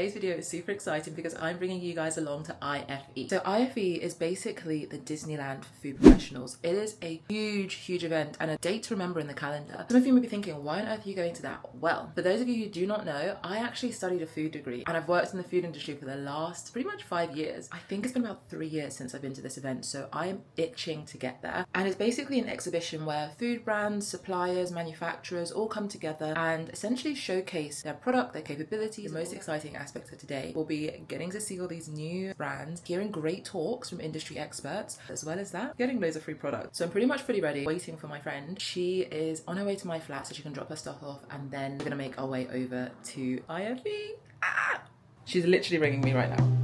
Today's video is super exciting because I'm bringing you guys along to IFE. So IFE is basically the Disneyland for food professionals. It is a huge event and a date to remember in the calendar. Some of you may be thinking, why on earth are you going to that? Well, for those of you who do not know, I actually studied a food degree and I've worked in the food industry for the last pretty much 5 years. I think it's been about 3 years since I've been to this event, so I am itching to get there. And it's basically an exhibition where food brands, suppliers, manufacturers all come together and essentially showcase their product, their capabilities. The most exciting aspect of today will be getting to see all these new brands, hearing great talks from industry experts, as well as that, getting loads of free products. So I'm pretty much fully ready, waiting for my friend. She is on her way to my flat so she can drop her stuff off, and then we're gonna make our way over to IFE. She's literally ringing me right now.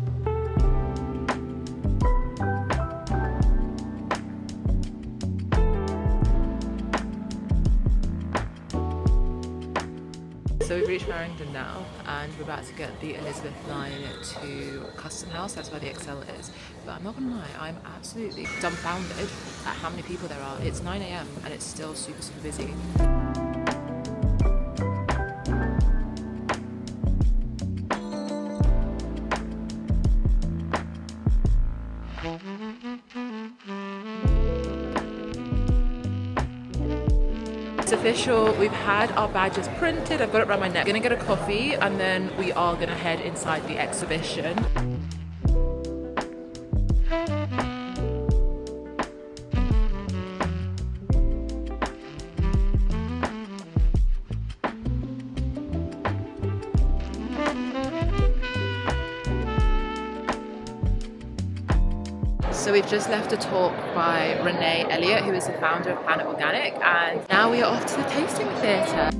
So we've reached Farringdon now and we're about to get the Elizabeth line to Custom House. That's where the Excel is. But I'm not gonna lie, I'm absolutely dumbfounded at how many people there are. It's 9 AM and it's still super busy. It's official, we've had our badges printed, I've got it around my neck. Gonna get a coffee and then we are gonna head inside the exhibition. So we've just left a talk by Renee Elliott, who is the founder of Planet Organic, and now we are off to the tasting theatre.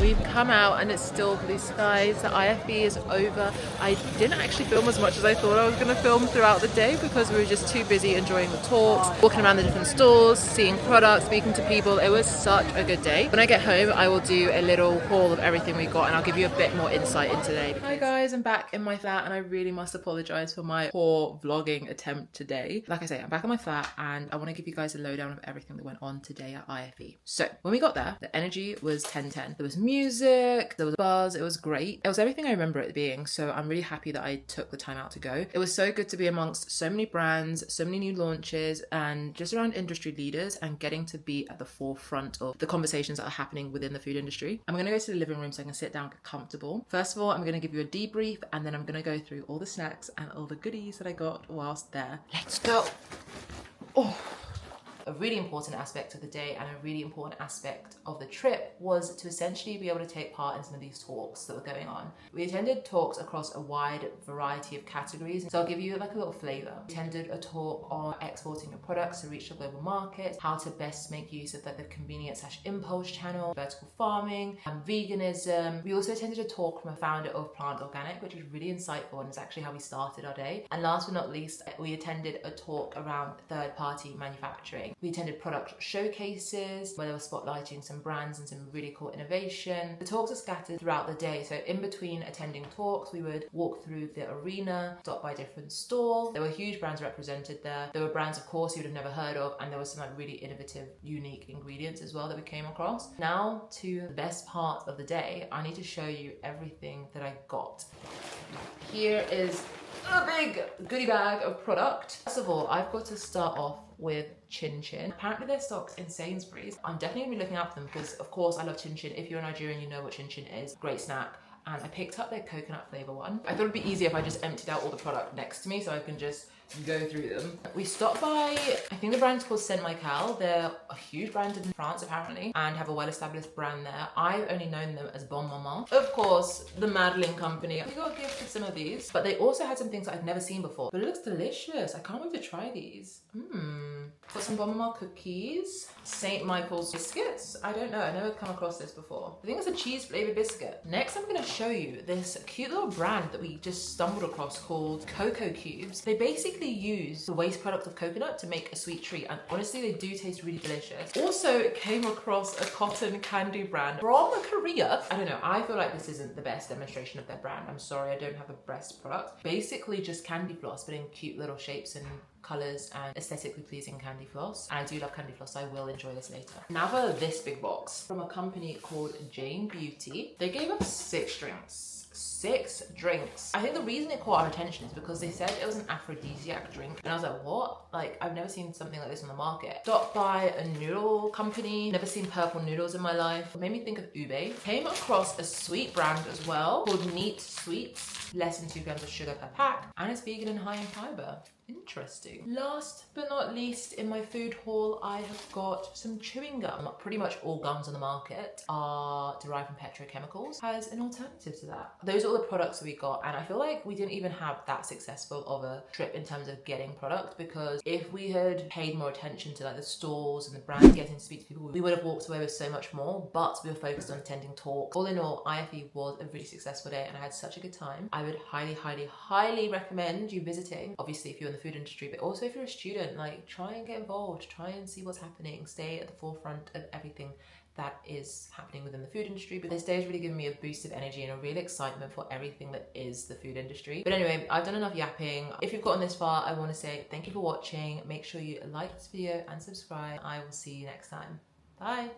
We've come out and it's still blue skies. The IFE is over. I didn't actually film as much as I thought I was going to film throughout the day because we were just too busy enjoying the talks, walking around the different stalls, seeing products, speaking to people. It was such a good day. When I get home, I will do a little haul of everything we got and I'll give you a bit more insight into today. Hi guys, I'm back in my flat and I really must apologize for my poor vlogging attempt today. Like I say, I'm back in my flat and I want to give you guys a lowdown of everything that went on today at IFE. So when we got there, the energy was 10/10. There was music, there was buzz, it was great. It was everything I remember it being, so I'm really happy that I took the time out to go. It was so good to be amongst so many brands, so many new launches, and just around industry leaders and getting to be at the forefront of the conversations that are happening within the food industry. I'm gonna go to the living room so I can sit down, get comfortable. First of all, I'm gonna give you a debrief and then I'm gonna go through all the snacks and all the goodies that I got whilst there. Let's go. Oh. A really important aspect of the day and a really important aspect of the trip was to essentially be able to take part in some of these talks that were going on. We attended talks across a wide variety of categories, so I'll give you like a little flavour. We attended a talk on exporting your products to reach the global market, how to best make use of the convenience/impulse channel, vertical farming, and veganism. We also attended a talk from a founder of Planet Organic, which was really insightful and it's actually how we started our day. And last but not least, we attended a talk around third-party manufacturing. We attended product showcases where they were spotlighting some brands and some really cool innovation. The talks are scattered throughout the day, so in between attending talks, we would walk through the arena, stop by different stalls. There were huge brands represented there. There were brands, of course, you would have never heard of, and there was some like really innovative, unique ingredients as well that we came across. Now to the best part of the day, I need to show you everything that I got. Here is a big goodie bag of product. First of all, I've got to start off with Chin Chin. Apparently they're stocked in Sainsbury's. I'm definitely gonna be looking out for them because of course I love Chin Chin. If you're a Nigerian, you know what Chin Chin is. Great snack. And I picked up their coconut flavour one. I thought it'd be easier if I just emptied out all the product next to me so I can just go through them. We stopped by, I think the brand's called Saint Michael. They're a huge brand in France apparently and have a well-established brand there. I've only known them as Bon Maman. Of course, the Madeline company. We got gifted some of these, but they also had some things that I've never seen before. But it looks delicious. I can't wait to try these. Got some Bon Maman cookies. Saint Michael's biscuits. I don't know, I've never come across this before. I think it's a cheese flavored biscuit. Next, I'm gonna show you this cute little brand that we just stumbled across called Cocoa Cubes. They basically use the waste product of coconut to make a sweet treat, and honestly, they do taste really delicious. Also, came across a cotton candy brand from Korea. I don't know, I feel like this isn't the best demonstration of their brand. I'm sorry, I don't have a best product. Basically just candy floss, but in cute little shapes and colours and aesthetically pleasing candy floss. And I do love candy floss, so I will enjoy this later. Now for this big box from a company called Jane Beauty. They gave us 6 drinks. 6 drinks. I think the reason it caught our attention is because they said it was an aphrodisiac drink. And I was like, what? Like, I've never seen something like this on the market. Stopped by a noodle company. Never seen purple noodles in my life. It made me think of ube. Came across a sweet brand as well called Neat Sweets. Less than 2 grams of sugar per pack. And it's vegan and high in fiber. Interesting. Last but not least, in my food haul, I have got some chewing gum. Pretty much all gums on the market are derived from petrochemicals. Has an alternative to that. Those are all the products that we got, and I feel like we didn't even have that successful of a trip in terms of getting product, because if we had paid more attention to like the stores and the brands, getting to speak to people, we would have walked away with so much more, but we were focused on attending talks. All in all, IFE was a really successful day and I had such a good time. I would highly recommend you visiting. Obviously, if you're in the food industry, but also if you're a student, like, try and get involved, try and see what's happening, stay at the forefront of everything that is happening within the food industry. But this day has really given me a boost of energy and a real excitement for everything that is the food industry. But anyway, I've done enough yapping. If you've gotten this far, I want to say thank you for watching. Make sure you like this video and subscribe. I will see you next time. Bye.